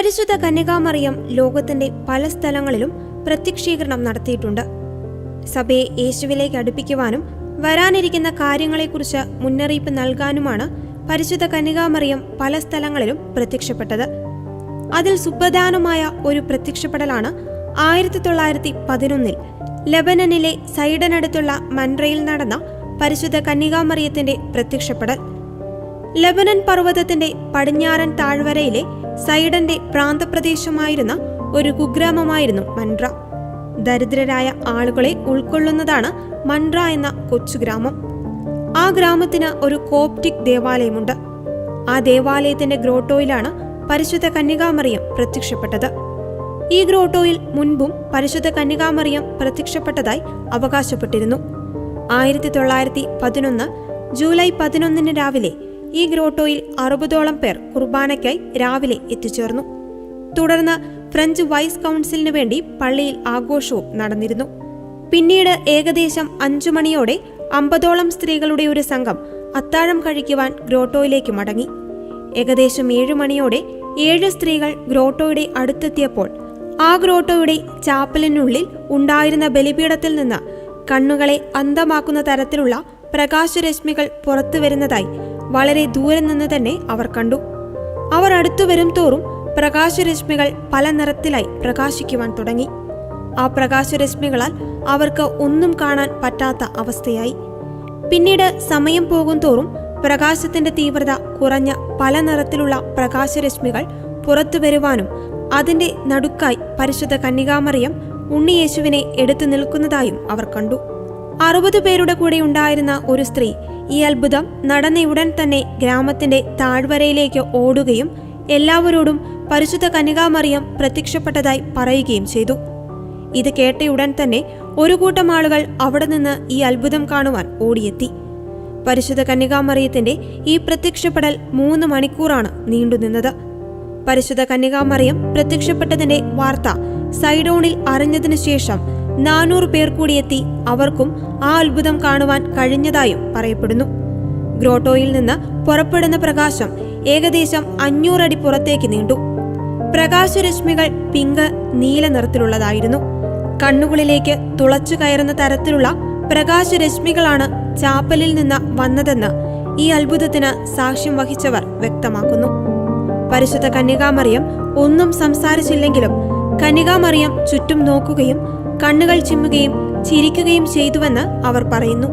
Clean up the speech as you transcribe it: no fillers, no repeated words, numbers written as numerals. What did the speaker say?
പരിശുദ്ധ കന്യകാമറിയം ലോകത്തിന്റെ പല സ്ഥലങ്ങളിലും പ്രത്യക്ഷീകരണം നടത്തിയിട്ടുണ്ട്. സഭയെ യേശുവിലേക്ക് അടുപ്പിക്കുവാനും വരാനിരിക്കുന്ന കാര്യങ്ങളെക്കുറിച്ച് മുന്നറിയിപ്പ് നൽകാനുമാണ് പരിശുദ്ധ കന്യകാമറിയം പല സ്ഥലങ്ങളിലും പ്രത്യക്ഷപ്പെട്ടത്. അതിൽ സുപ്രധാനമായ ഒരു പ്രത്യക്ഷപ്പെടലാണ് 1911 ലെബനനിലെ സൈഡനടുത്തുള്ള മൻറയിൽ നടന്ന പരിശുദ്ധ കന്യകാമറിയത്തിന്റെ പ്രത്യക്ഷപ്പെടൽ. ലെബനൻ പർവ്വതത്തിന്റെ പടിഞ്ഞാറൻ താഴ്വരയിലെ സൈഡന്റെ പ്രാന്തപ്രദേശമായിരുന്ന ഒരു കുഗ്രാമമായിരുന്നു മൻറ. ദരിദ്രരായ ആളുകളെ ഉൾക്കൊള്ളുന്നതാണ് മൻറ എന്ന കൊച്ചുഗ്രാമം. ആ ഗ്രാമത്തിന് ഒരു കോപ്റ്റിക് ദേവാലയമുണ്ട്. ആ ദേവാലയത്തിന്റെ ഗ്രോട്ടോയിലാണ് പരിശുദ്ധ കന്യകാമറിയം പ്രത്യക്ഷപ്പെട്ടത്. ഈ ഗ്രോട്ടോയിൽ മുൻപും പരിശുദ്ധ കന്യകാമറിയം പ്രത്യക്ഷപ്പെട്ടതായി അവകാശപ്പെട്ടിരുന്നു. 1911 ജൂലൈ 11 രാവിലെ ഈ ഗ്രോട്ടോയിൽ 60ഓളം പേർ കുർബാനയ്ക്കായി രാവിലെ എത്തിച്ചേർന്നു. തുടർന്ന് ഫ്രഞ്ച് വൈസ് കൗൺസിലിനു വേണ്ടി പള്ളിയിൽ ആഘോഷവും നടന്നിരുന്നു. പിന്നീട് ഏകദേശം 5 മണിയോടെ 50ഓളം സ്ത്രീകളുടെ ഒരു സംഘം അത്താഴം കഴിക്കുവാൻ ഗ്രോട്ടോയിലേക്ക് മടങ്ങി. ഏകദേശം 7 മണിയോടെ 7 സ്ത്രീകൾ ഗ്രോട്ടോയുടെ അടുത്തെത്തിയപ്പോൾ ആ ഗ്രോട്ടോയുടെ ചാപ്പലിനുള്ളിൽ ഉണ്ടായിരുന്ന ബലിപീഠത്തിൽ നിന്ന് കണ്ണുകളെ അന്ധമാക്കുന്ന തരത്തിലുള്ള പ്രകാശരശ്മികൾ പുറത്തു വരുന്നതായി വളരെ ദൂരെ നിന്ന് തന്നെ അവർ കണ്ടു. അവർ അടുത്തു വരും തോറും പ്രകാശരശ്മികൾ പല നിറത്തിലായി പ്രകാശിക്കുവാൻ തുടങ്ങി. ആ പ്രകാശരശ്മികളാൽ അവർക്ക് ഒന്നും കാണാൻ പറ്റാത്ത അവസ്ഥയായി. പിന്നീട് സമയം പോകും തോറും പ്രകാശത്തിന്റെ തീവ്രത കുറഞ്ഞ പല നിറത്തിലുള്ള പ്രകാശരശ്മികൾ പുറത്തു വരുവാനും അതിന്റെ നടുക്കായി പരിശുദ്ധ കന്യകാമറിയം ഉണ്ണിയേശുവിനെ എടുത്തു നിൽക്കുന്നതായും അവർ കണ്ടു. 60 പേരുടെ കൂടെ ഉണ്ടായിരുന്ന ഒരു സ്ത്രീ ഈ അത്ഭുതം നടന്നയുടൻ തന്നെ ഗ്രാമത്തിന്റെ താഴ്വരയിലേക്ക് ഓടുകയും എല്ലാവരോടും പരിശുദ്ധ കന്യകാമറിയം പ്രത്യക്ഷപ്പെട്ടതായി പറയുകയും ചെയ്തു. ഇത് കേട്ടയുടൻ തന്നെ ഒരു കൂട്ടം ആളുകൾ അവിടെ നിന്ന് ഈ അത്ഭുതം കാണുവാൻ ഓടിയെത്തി. പരിശുദ്ധ കന്യകാമറിയത്തിന്റെ ഈ പ്രത്യക്ഷപ്പെടൽ 3 മണിക്കൂറാണ് നീണ്ടുനിന്നത്. പരിശുദ്ധ കന്യകാമറിയം പ്രത്യക്ഷപ്പെട്ടതിന്റെ വാർത്ത സൈഡോണിൽ അറിഞ്ഞതിനു ശേഷം 400 പേർ കൂടിയെത്തി അവർക്കും ആ അത്ഭുതം കാണുവാൻ കഴിഞ്ഞതായും പറയപ്പെടുന്നു. ഗ്രോട്ടോയിൽ നിന്ന് പുറപ്പെടുന്ന പ്രകാശം ഏകദേശം 500 അടി പുറത്തേക്ക് നീണ്ടു. പ്രകാശരശ്മികൾ പിങ്ക് നീല നിറത്തിലുള്ളതായിരുന്നു. കണ്ണുകളിലേക്ക് തുളച്ചു കയറുന്ന തരത്തിലുള്ള പ്രകാശരശ്മികളാണ് ചാപ്പലിൽ നിന്ന് വന്നതെന്ന് ഈ അത്ഭുതത്തിന് സാക്ഷ്യം വഹിച്ചവർ വ്യക്തമാക്കുന്നു. പരിശുദ്ധ കന്യകാമറിയം ഒന്നും സംസാരിച്ചില്ലെങ്കിലും കന്യകാമറിയം ചുറ്റും നോക്കുകയും കണ്ണുകൾ ചിമ്മുകയും ചിരിക്കുകയും ചെയ്തുവെന്ന് അവർ പറയുന്നു.